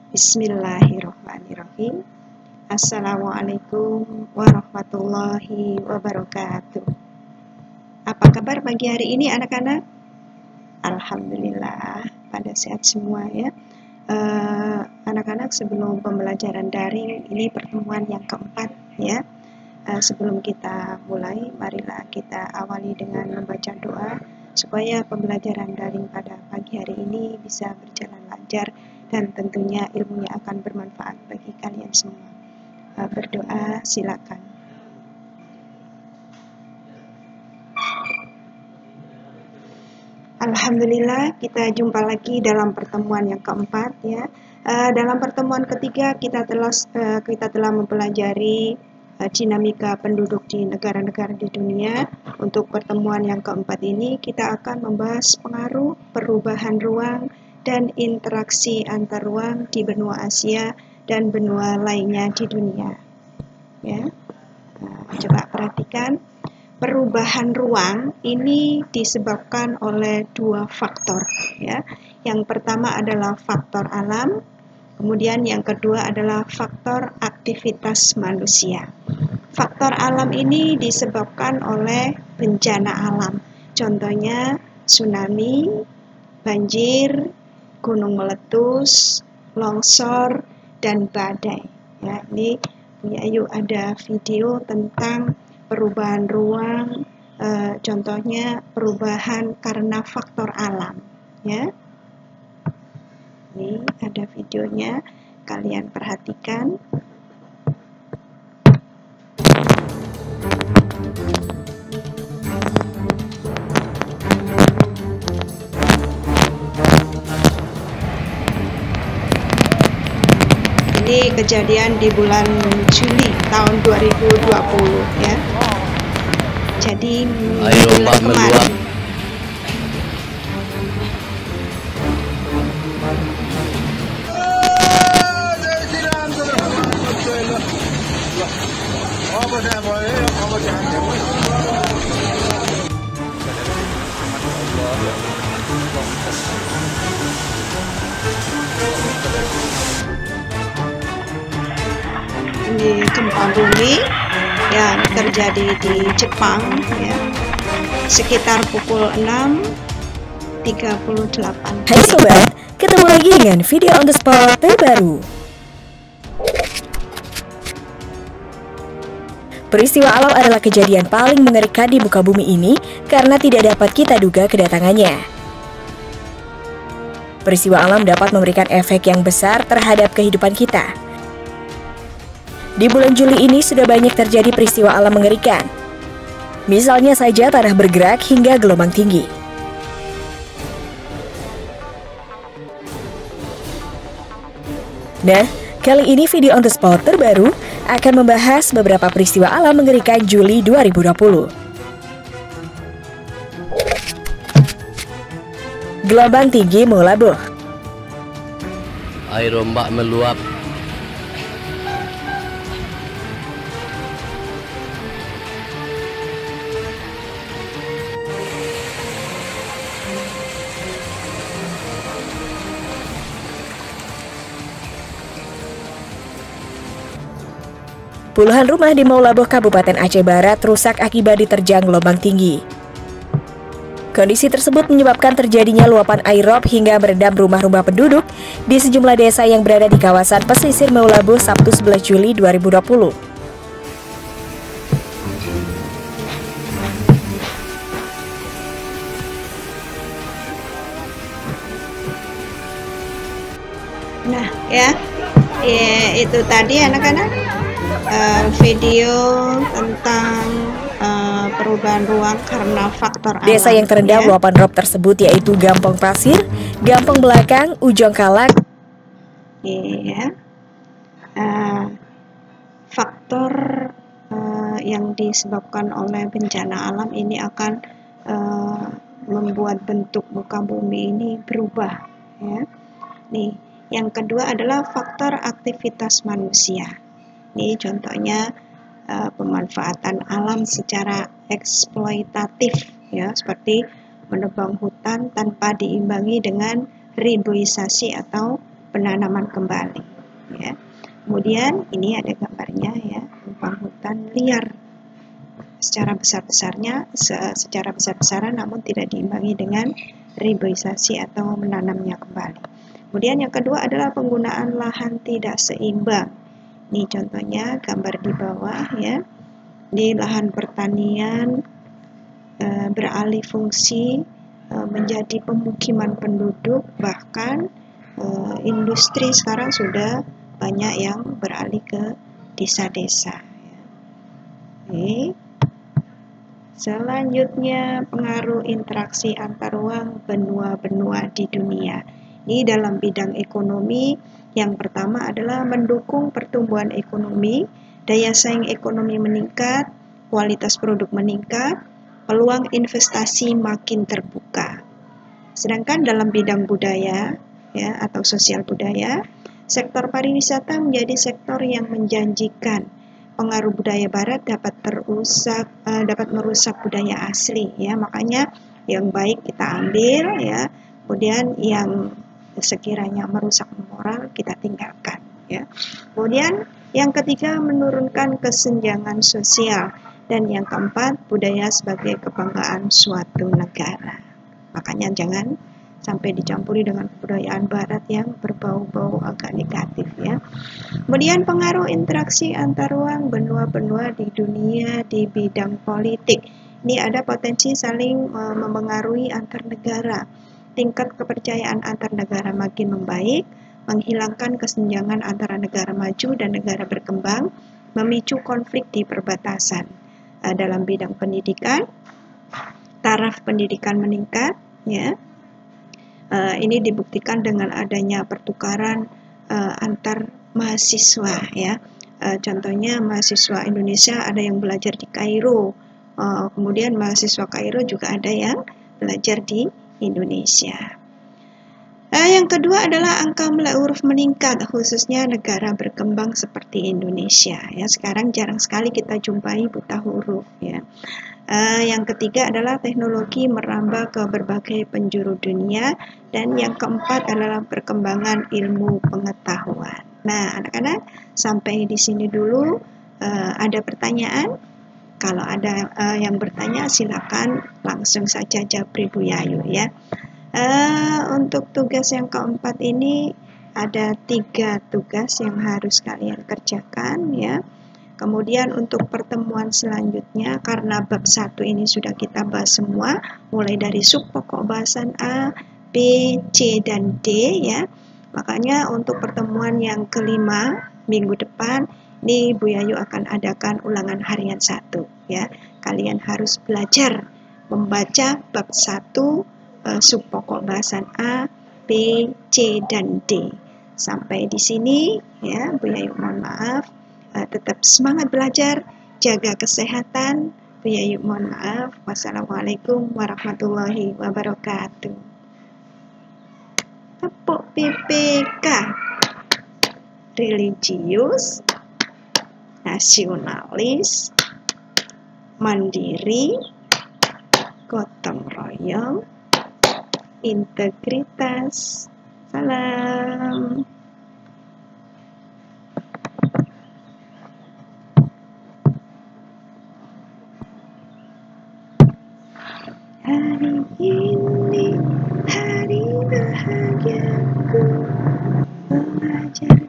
Bismillahirrahmanirrahim. Assalamualaikum warahmatullahi wabarakatuh. Apa kabar pagi hari ini anak-anak? Alhamdulillah pada sehat semua ya. Anak-anak, sebelum pembelajaran daring ini pertemuan yang keempat ya. Sebelum kita mulai, marilah kita awali dengan membaca doa supaya pembelajaran daring pada pagi hari ini bisa berjalan lancar dan tentunya ilmunya akan bermanfaat bagi kalian semua. Berdoa silakan. Alhamdulillah, kita jumpa lagi dalam pertemuan yang keempat ya. Dalam pertemuan ketiga kita telah mempelajari dinamika penduduk di negara-negara di dunia. Untuk pertemuan yang keempat ini kita akan membahas pengaruh perubahan ruang dan interaksi antar ruang di benua Asia dan benua lainnya di dunia. Ya, coba perhatikan, perubahan ruang ini disebabkan oleh dua faktor. Ya, yang pertama adalah faktor alam. Kemudian yang kedua adalah faktor aktivitas manusia. Faktor alam ini disebabkan oleh bencana alam. Contohnya tsunami, banjir, gunung meletus, longsor, dan badai. Ya, ini punya ada video tentang perubahan ruang, contohnya perubahan karena faktor alam. Ya. Ini ada videonya, kalian perhatikan. Ini kejadian di bulan Juli tahun 2020 ya. Jadi bulan kemarin. Ini gempa bumi yang terjadi di Jepang ya, sekitar pukul 6.38. Hai sobat, ketemu lagi dengan video on the spot terbaru. Peristiwa alam adalah kejadian paling mengerikan di muka bumi ini karena tidak dapat kita duga kedatangannya. Peristiwa alam dapat memberikan efek yang besar terhadap kehidupan kita. Di bulan Juli ini sudah banyak terjadi peristiwa alam mengerikan. Misalnya saja tanah bergerak hingga gelombang tinggi. Nah, kali ini video on the spot terbaru akan membahas beberapa peristiwa alam mengerikan Juli 2020. Gelombang tinggi melabuh. Air ombak meluap. Puluhan rumah di Maulaboh, Kabupaten Aceh Barat rusak akibat diterjang gelombang tinggi. Kondisi tersebut menyebabkan terjadinya luapan air rob hingga merendam rumah-rumah penduduk di sejumlah desa yang berada di kawasan pesisir Maulaboh Sabtu 11 Juli 2020. Nah ya, itu tadi anak-anak video tentang perubahan ruang karena faktor alam. Desa yang terendam ya. luapan rob tersebut yaitu Gampong Pasir, Gampong Belakang, Ujong Kalak. Ya. Faktor yang disebabkan oleh bencana alam ini akan membuat bentuk muka bumi ini berubah. Ya. Nih, yang kedua adalah faktor aktivitas manusia. Ini contohnya pemanfaatan alam secara eksploitatif ya, seperti menebang hutan tanpa diimbangi dengan riboisasi atau penanaman kembali, ya. Kemudian ini ada gambarnya ya, lubang hutan liar secara besar-besaran namun tidak diimbangi dengan reboisasi atau menanamnya kembali. Kemudian yang kedua adalah penggunaan lahan tidak seimbang. Ini contohnya gambar di bawah ya. Di lahan pertanian beralih fungsi menjadi pemukiman penduduk, bahkan industri sekarang sudah banyak yang beralih ke desa-desa. Oke. Selanjutnya, pengaruh interaksi antar ruang benua-benua di dunia. Ini dalam bidang ekonomi, yang pertama adalah mendukung pertumbuhan ekonomi, daya saing ekonomi meningkat, kualitas produk meningkat, peluang investasi makin terbuka. Sedangkan dalam bidang budaya ya atau sosial budaya, sektor pariwisata menjadi sektor yang menjanjikan. Pengaruh budaya barat dapat merusak budaya asli ya, makanya yang baik kita ambil ya, kemudian yang sekiranya merusak moral kita tinggalkan ya. Kemudian yang ketiga, menurunkan kesenjangan sosial, dan yang keempat, budaya sebagai kebanggaan suatu negara. Makanya jangan sampai dicampuri dengan kebudayaan barat yang berbau-bau agak negatif ya. Kemudian pengaruh interaksi antar ruang benua-benua di dunia di bidang politik. Ini ada potensi saling memengaruhi antar negara. Tingkat kepercayaan antar negara makin membaik, menghilangkan kesenjangan antara negara maju dan negara berkembang, memicu konflik di perbatasan. Dalam bidang pendidikan, taraf pendidikan meningkat ya. Ini dibuktikan dengan adanya pertukaran antar mahasiswa ya. Contohnya mahasiswa Indonesia ada yang belajar di Kairo, kemudian mahasiswa Kairo juga ada yang belajar di Indonesia. Yang kedua adalah angka melek huruf meningkat, khususnya negara berkembang seperti Indonesia ya. Sekarang jarang sekali kita jumpai buta huruf ya. Yang ketiga adalah teknologi merambah ke berbagai penjuru dunia, dan yang keempat adalah perkembangan ilmu pengetahuan. Nah, anak-anak sampai di sini dulu. Ada pertanyaan? Kalau ada yang bertanya silakan langsung saja japri Bu Yayu ya. Untuk tugas yang keempat ini ada 3 tugas yang harus kalian kerjakan ya. Kemudian untuk pertemuan selanjutnya, karena bab 1 ini sudah kita bahas semua, mulai dari sub pokok bahasan A, B, C, dan D ya. Makanya untuk pertemuan yang kelima minggu depan, ini Bu Yayu akan adakan ulangan harian 1 ya. Kalian harus belajar membaca bab 1 sub pokok bahasan A, B, C, dan D. Sampai di sini ya, Bu Yayu mohon maaf. Tetap semangat belajar, jaga kesehatan. Bu Yayu mohon maaf. Wassalamualaikum warahmatullahi wabarakatuh. Tepuk PPK. Religius, nasionalis, mandiri, gotong royong, integritas. Salam. Hari ini hari bahagiaku, belajar